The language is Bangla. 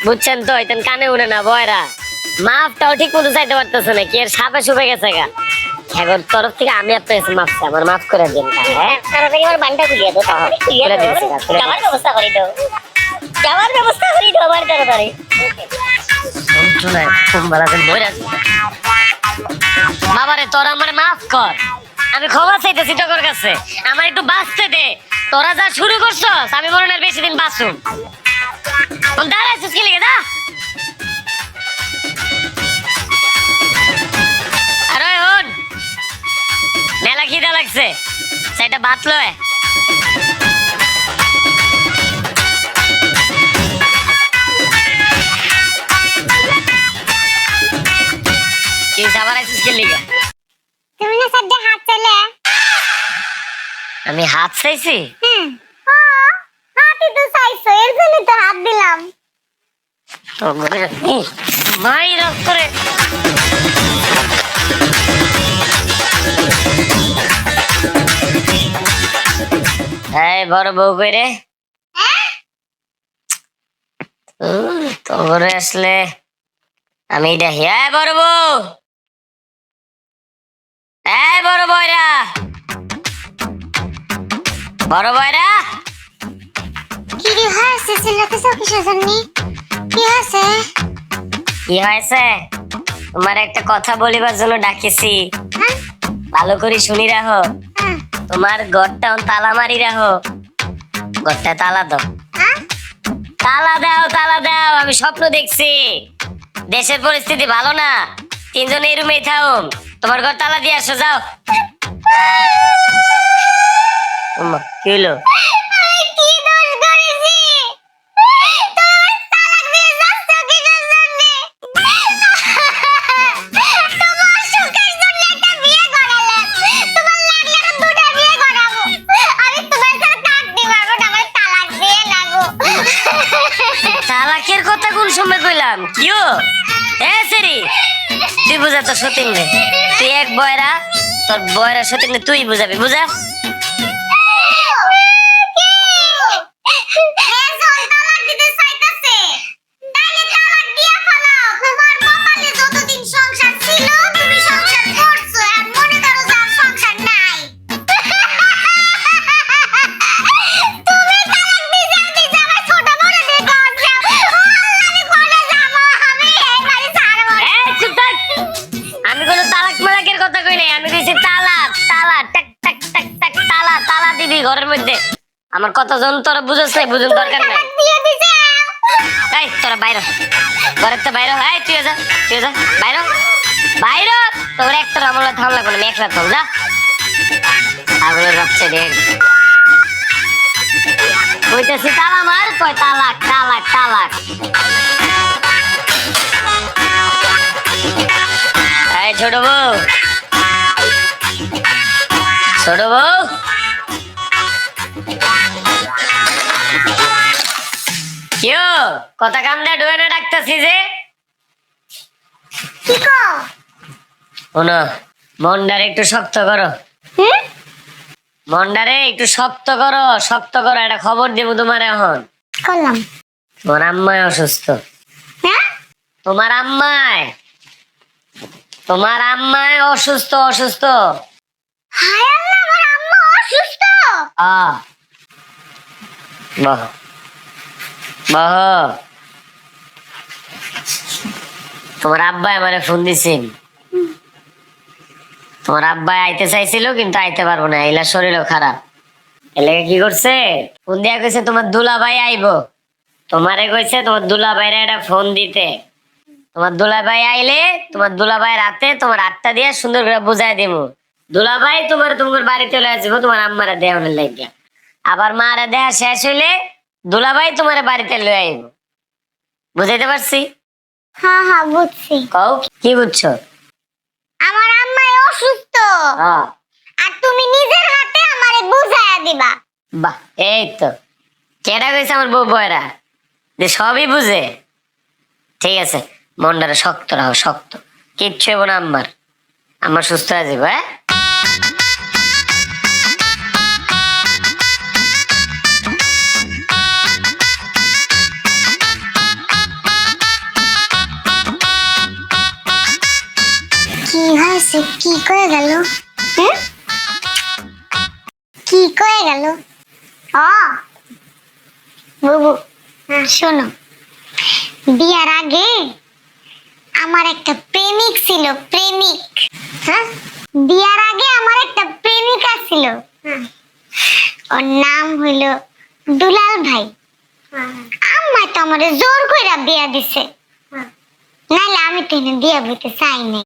বুঝছেন তো এটা কানে উড়ে না বয়রা মাফটাও ঠিক মতো চাইতে পারতেছে না কি এর সাপে শুপে গেছে গা এখন তরফ থেকে আমি আপনার কাছে মাফ চাই আমার মাফ করে দিন হ্যাঁ তাড়াতাড়ি আমার বানটা খুলিয়ে দাও তাহলে খুলে দিয়েছি যাওয়ার ব্যবস্থা করি দাও যাওয়ার ব্যবস্থা করি দাও আমার তাড়াতাড়ি শুনে খুব ভালো করে বইরা বাবারে তোরা আমারে মাফ কর আমি ক্ষমা চাইতেছি তোর কাছে আমার একটু বাঁচতে দে তোরা যা শুরু করছস আমি মনে হয় বেশি দিন বাঁচুম দাঁড়াইছিস কি লিখে দা আরে হন মেলা খিদা লাগছে সেটা ভাত লয় কি সাবার আইছিস কি লিখে তুমি না সদ্য হাত চাইলে আমি হাত চাইছি হাতই তো চাইছো এর জন্য তো হাত দিলাম মাই রক করে হ্যাঁ বড় বউ কইরে তোরে আসলে আমি দেখি হ্যাঁ বড় বউ হ্যাঁ বড় বয়রা বড় বয়রা কি রে হয়েছে চিল্লাতে কিসের জন্য কি হয়েছে কি হয়েছে তোমার একটা কথা বলিবার জন্য ডাকেছি ভালো করে শুনি রাখো তোমার ঘরটা তালা মারি রাখো ঘরটা তালা দাও তালা দাও আমি স্বপ্ন দেখছি দেশের পরিস্থিতি ভালো না তিনজন এই রুমেই থাও তোমার ঘর তালা দিয়ে আসো যাও কি হলো তালাকের কথা কোন সময় কইলাম কিও সেরি তুই বুঝা তো সতীন রে তুই এক বয়রা তোর বয়রা সতীন তুই বুঝাবি বুঝা ঘরের মধ্যে আমার কথা যখন তোরা বুঝছ নাই বুঝুন দরকার নাই এই তোরা বাইরে ঘরের তো বাইরে এই তুই যা বাইরে বাইরে তোর একটা আমলা থামলা করে আমি একলা থাম যা আগুনের বাচ্চা রে কইতেছি তালা মার কয় তালাক এই ছোট বউ কিও কথা কাম দে ডুয়েনে ডাকতেছি যে কি কো ওনা মনটারে একটু শক্ত করো মনটারে একটু শক্ত করো একটা খবর দেব তোমার এখন করলাম তোমার আম্মায় অসুস্থ হ্যাঁ তোমার আম্মায় অসুস্থ হায় আল্লাহ আমার আম্মা অসুস্থ বাহ তোমার আব্বা আমারে ফোন দিছেন তোমার আব্বা আইতে চাইছিল কিন্তু আইতে পারবো না এলা শরীরও খারাপ এলাকা কি করছে ফোন দিয়া কইছে তোমার দুলাভাই আইবো তোমারে কইছে তোমার দুলাভাইরে একটা ফোন দিতে তোমার দুলাভাই আইলে তোমার দুলাভাই রাতে তোমার 8টা দিয়ে সুন্দর করে বুঝাই দিব দুলাভাই তোমার বাড়িতে লয়ে আসবো তোমার আম্মারে দেওয়ানোর লাগিয়া আবার মারে দেয়া শেষ হইলে দুলাভাই তোমার বাড়িতে লয়ে আইব বুঝাইতে পারছি হ্যাঁ বুঝছি কও কি বুঝছো আমার আম্মা অসুস্থ আর তুমি নিজের হাতে আমারে বুঝাইয়া দিবা বাহ এই তো কেডা কইছে আমার বউ বয়রা যে সবই বুঝে ঠিক আছে মনটারে শক্ত রাখো শক্ত কিচ্ছু হইব না আমার সুস্থ হয়ে যাবো হ্যাঁ সে কি কয়ে গেল? হুম? কি কয়ে গেল? বুবু, শোনো, বিয়ার আগে আমার একটা প্রেমিক ছিল, প্রেমিক। হ্যাঁ, বিয়ার আগে আমার একটা প্রেমিকা ছিল। ওর নাম হইল দুলাল ভাই। আম্মা তো আমারে জোর কইরা বিয়া দিছে, নাইলে আমি তো এনে বিয়া বইতে চাই নাই।